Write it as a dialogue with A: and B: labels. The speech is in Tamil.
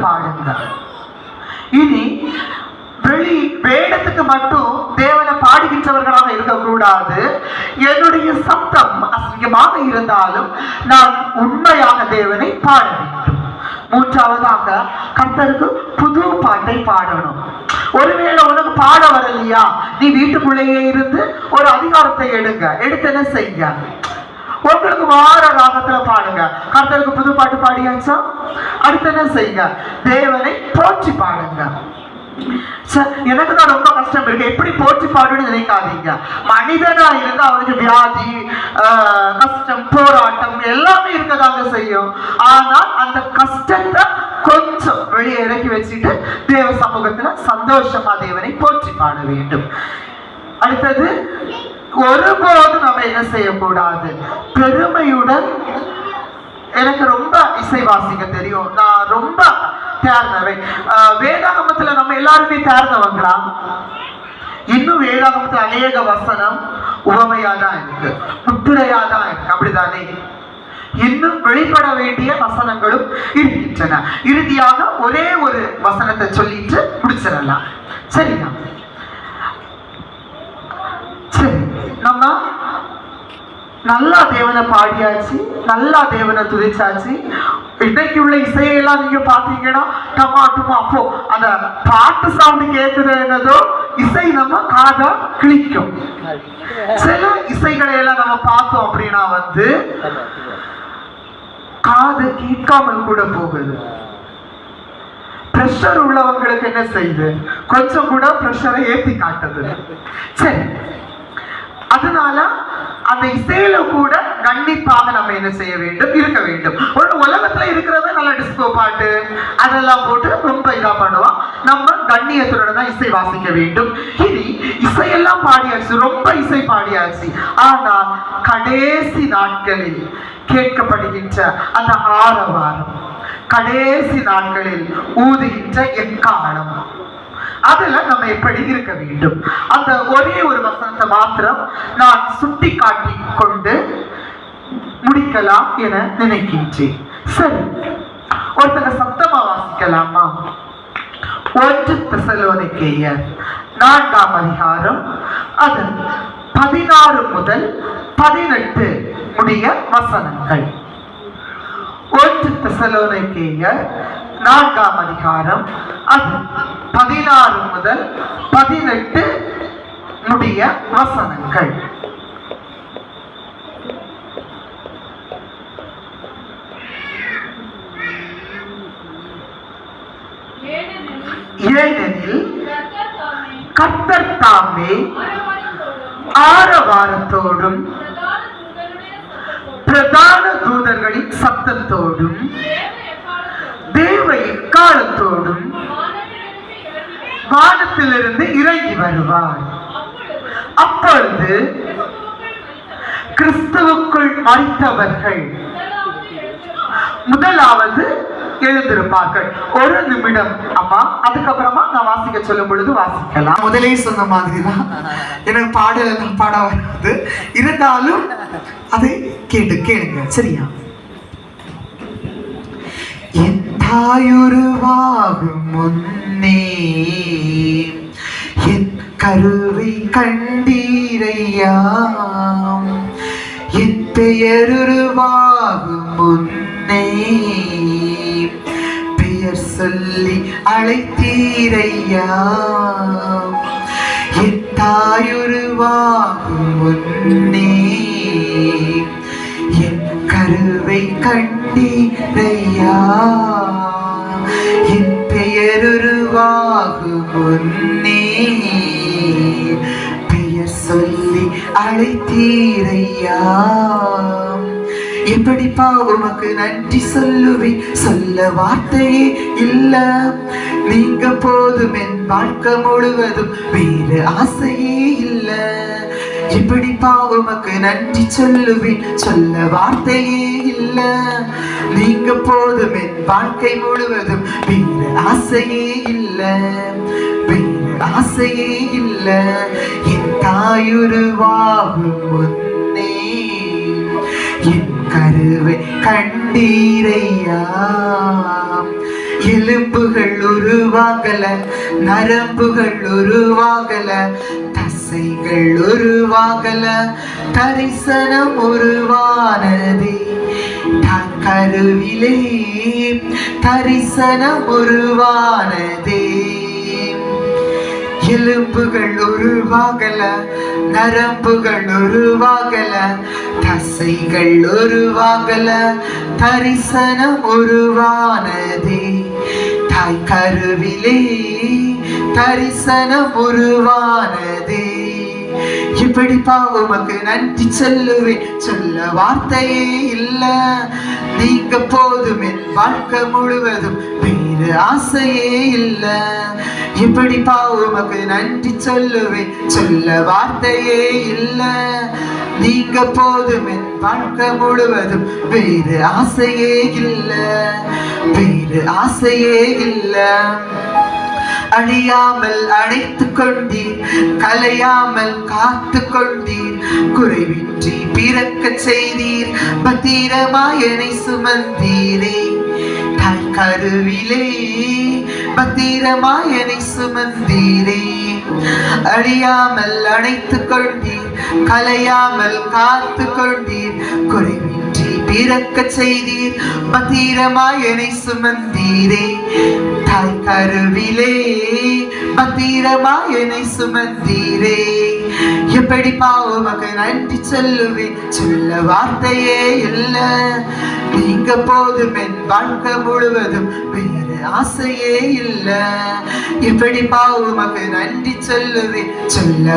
A: பாடுங்க. இனி வெளி வேடத்துக்கு மட்டும் தேவனை பாடுகின்றவர்களாக இருக்கக்கூடாது. என்னுடைய சத்தம் அசிங்கமாக இருந்தாலும் நான் உண்மையாக தேவனை பாட வேண்டும். மூன்றாவதாக கர்த்தருக்கு புது பாட்டை பாடணும். ஒருவேளை உனக்கு பாட வரலையா, நீ வீட்டுக்குள்ளேயே இருந்து ஒரு அதிகாரத்தை எடுத்து என்ன செய்ய, உங்களுக்கு வார ராகத்துல பாடுங்க. கர்த்தருக்கு புது பாட்டு பாடியாச்சா, அடுத்து என்ன செய்யுங்க, தேவனை போற்றி பாடுங்க. எனக்கு தான் ரொம்ப கஷ்டம் இருக்கு, எப்படி போற்றி பாடுன்னு நினைக்காதீங்க. மனிதனா இருந்தா அவனுக்கு வியாதி, கஷ்டம், போராட்டம் எல்லாமே இருக்கதாங்க செய்யும். ஆனால் அந்த கஷ்டத்தை கொஞ்சம் வெளியே இறக்கி வச்சுட்டு தேவ சமூகத்துல சந்தோஷமா தேவனை போற்றி பாட வேண்டும். அடுத்தது, ஒருபோது நம்ம என்ன செய்யக்கூடாது, பெருமையுடன். எனக்கு ரொம்ப இசை வாசிக்க தெரியும், நான் ரொம்ப தேர்ந்தவன். வேதாகமத்துல நம்ம எல்லாருமே தேர்ந்தவங்களா? இன்னும் வேதாகமத்துல அநேக வசனம் உவமையாதான் இருக்கு, முத்திரையாதான் இருக்கு, அப்படித்தானே? இன்னும் வெளிப்பட வேண்டிய வசனங்களும் இருக்கின்றன. இறுதியாக ஒரே ஒரு வசனத்தை சொல்லிட்டு முடிச்சிடலாம், சரியா? சரி, நம்ம நல்லா தேவனை பாடியாச்சு, நல்லா தேவனை துதிச்சாச்சு. இன்னைக்கு உள்ள இசையெல்லாம் நீங்க பாத்தீங்கன்னா டமாட்டுமா, அப்போ அந்த பாட்டு சவுண்டு கேட்குது என்னதோ இசை நம்ம காதை கிழிக்கும். சில இசைகளை எல்லாம் நம்ம பார்த்தோம் அப்படின்னா காது கேட்காமல் கூட போகுது. பிரஷர் உள்ளவங்களுக்கு என்ன செய்யுது, கொஞ்சம் கூட பிரஷரை ஏற்றி காட்டுது. சரி, அதனால அந்த இசையில கூட கண்டிப்பாக நம்ம என்ன செய்ய வேண்டும், இருக்க வேண்டும். ஒரு உலகத்துல இருக்கிறத நல்ல டிஸ்கோ பாட்டு அதெல்லாம் போட்டு ரொம்ப இதா பண்ணுவோம். நம்ம கண்ணியத்தோட தான் இசை வாசிக்க வேண்டும். இனி இசையெல்லாம் பாடியாச்சு, ரொம்ப இசை பாடியாச்சு. ஆனால் கடைசி நாட்களில் கேட்கப்படுகின்ற அந்த ஆரவாரம், கடைசி நாட்களில் ஊதுகின்ற எக்காலம், அதுல நம்ம எப்படி இருக்க வேண்டும், அந்த ஒரே ஒரு வசனத்தை மாத்திரம் நான் சுட்டி காட்டி கொண்டு முடிக்கலாம் என நினைக்கின்றேன். சரி, ஒருத்தர் சத்தமா வாசிக்கலாமா? 1 தெசலோனிக்கேயர் 4ஆம் அதிகாரம் அது 16 முதல் 18 முடிய வசனங்கள். 1 தெசலோனிக்கேயர் 4ஆம் அதிகாரம் அது 16 முதல் 18 முடிய வசனங்கள். ஏனெனில் கர்த்தர் தாமே ஆரவாரத்தோடும் பிரதான தூதர்களின் சத்தத்தோடும் தேவ எக்காலத்தோடும் வானத்திலிருந்து இறங்கி வருவார். அப்பொழுது கிறிஸ்துவுக்குள் மரித்தவர்கள் முதலாவது எழுந்திருப்பார்கள். 1 நிமிடம் அம்மா, அதுக்கப்புறமா நான் வாசிக்க சொல்லும் பொழுது வாசிக்கலாம். முதலே சொன்ன மாதிரிதான் எனக்கு பாட வராது, இருந்தாலும் அதை கேளுங்க, சரியா? என் தாயுருவாகும் முன்னே என் கருவை கண்டீரையாம், என் பெயருருவாகும் முன்னே பெயர் சொல்லி அழைத்தீரையாம், என் தாயுருவாகும் முன்னே என் கருவை கண்டீரையா, என் பெயருருவாகும் முன்னே பெயர் சொல்லி அழைத்தீரையா. எப்படிப்பா உமக்கு நன்றி சொல்லுவேன், சொல்ல வார்த்தையே இல்ல, நீங்க போதும் என் வாழ்க்கை முழுவதும், வேறு ஆசையே இல்ல. எப்படிப்பா உமக்கு நன்றி சொல்லுவேன், சொல்ல வார்த்தையே இல்ல, நீங்க போதும் என் வாழ்க்கை முழுவதும், வேறு ஆசையே இல்ல, வேறு ஆசையே இல்ல. என் தாயுருவாகும் முன்னே என் கருவை கண்டீரையா, எலும்புகள் உருவாகல, நரம்புகள் உருவாகல, தசைகள் உருவாகல, தரிசனம் உருவானதே. கருவிலே தரிசனம் உருவானதே. எலும்புகள் உருவாகல, நரம்புகள் உருவாகல, தசைகள் உருவாகல, தரிசனம் உருவானதே. தாய் கருவிலே தரிசனம் உருவானதே. இப்படிப்பா உமக்கு நன்றி சொல்லுவேன், சொல்ல வார்த்தையே இல்ல. நீங்க போதும், என் வாழ்க்கை முழுவதும் வேறு ஆசையே இல்ல. இப்படிப்பா உமக்கு நன்றி சொல்லுவேன், சொல்ல வார்த்தையே இல்ல. நீங்க போதும், என் வாழ்க்கை முழுவதும் வேறு ஆசையே இல்ல, வேறு ஆசையே இல்ல. அழியாமல் அழைத்துக் கொண்டீர், கலையாமல் காத்து கொண்டீர், குறைவின்றி பிறக்க செய்தீர், பத்திரமாய் என்னை சுமந்தீரே. தாய் கருவிலே பத்திரமாய் என்னை சுமந்தீரே. அழியாமல் அழைத்துக் கொண்டீர், கலையாமல் காத்து கொண்டீர், குறைவின்றி பிறக்க செய்தீர், பத்திரமாய் என்னை சுமந்தீரே. தாய் கருவிலே பத்திரமாய் என்னை சுமந்தீரே. எப்படிப்பா உமக்கு நன்றி சொல்லுவேன், சொல்ல வார்த்தையே இல்ல. நீங்க போதும், என் வாழ்க்கை முழுவதும் வேறு ஆசையே இல்ல. எப்படிப்பா உமக்கு நன்றி சொல்லுவேன், சொல்ல